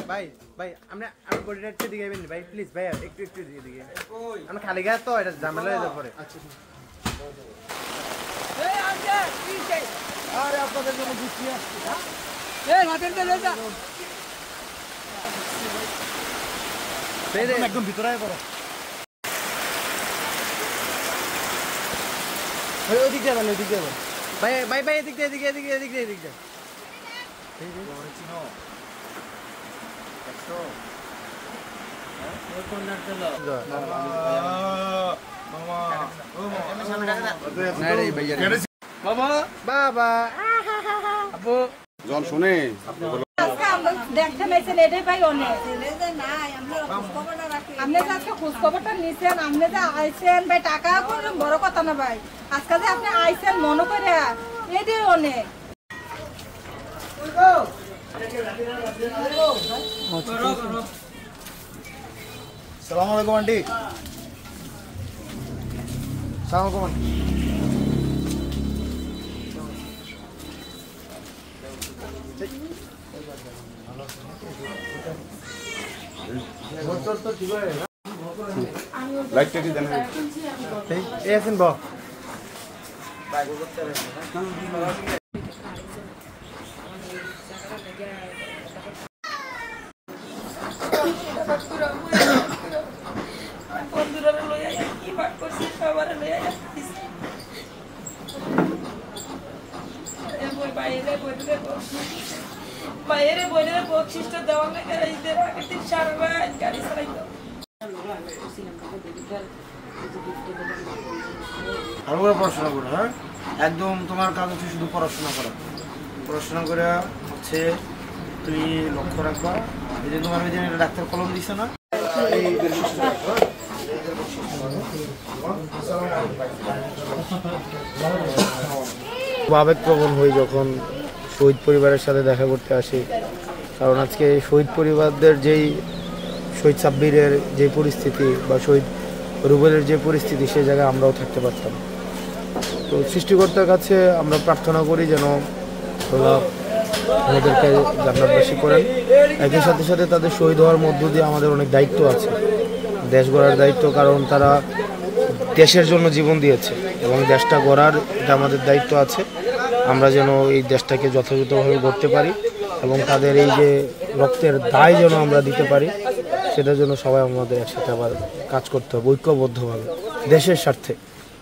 ভাই ভাই আমরা বডিটা একটু দিকে যাবেন ভাই প্লিজ ভাই একটু দিকে আমরা খালি গা তো এটা ঝামেলা হয়ে যাবে পরে আচ্ছা এই আজকে কি আরে আপনাদের জন্য বুঝছি এই মাঠেতে লয়ে যা একদম ভিতরে আয় পড়ো ভাই ওদিক যাবেন ভাই ভাই ভাই এদিক দিয়ে বাবা আপু জল শুনে দেখতে মেয়েছেন এটাই পাই অনেক আপনি যে আজকে খোঁজ খবরটা নিছেন আপনি যে আইছেন ভাই টাকা কোনো বড় কথা না ভাই আজকে যে আপনি আইছেন মনে করে এটাই অনেক সালাম আলাইকুম আন্টি সালাম আলাইকুম আন্টি লাইটটা কি দেন এই আছেন বাহ বাইরে বইলে বকশিসটা দেওয়া লাগে ঈদের আগের দিন সারা রাত গাড়ি চালাইতো ভালো করে পড়াশোনা করো হ্যাঁ একদম তোমার কাজ হচ্ছে শুধু পড়াশোনা করে হচ্ছে তুমি লক্ষ্য রাখবা এই যে তোমার ওই দিন ডাক্তার কলম দিছে না আবেগপ্রবণ হই যখন শহীদ পরিবারের সাথে দেখা করতে আসি কারণ আজকে শহীদ পরিবারদের যেই শহীদ সাব্বিরের যে পরিস্থিতি বা শহীদ রুবেলের যে পরিস্থিতি সেই জায়গায় আমরাও থাকতে পারতাম তো সৃষ্টিকর্তার কাছে আমরা প্রার্থনা করি যেন আমাদেরকে জান্নাতবাসী করেন একই সাথে সাথে তাদের শহীদ হওয়ার মধ্য দিয়ে আমাদের অনেক দায়িত্ব আছে দেশ গড়ার দায়িত্ব কারণ তারা দেশের জন্য জীবন দিয়েছে এবং দেশটা গড়ার এটা আমাদের দায়িত্ব আছে আমরা যেন এই দেশটাকে যথাযথভাবে গড়তে পারি এবং তাদের এই যে রক্তের দায় যেন আমরা দিতে পারি সেটার জন্য সবাই আমাদের একসাথে আবার কাজ করতে হবে ঐক্যবদ্ধভাবে দেশের স্বার্থে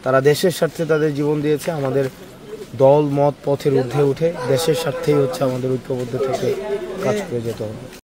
তারা দেশের স্বার্থে তাদের জীবন দিয়েছে আমাদের দল মত পথের ঊর্ধ্বে উঠে দেশের স্বার্থেই হচ্ছে আমাদের ঐক্যবদ্ধ থেকে কাজ করে যেতে হবে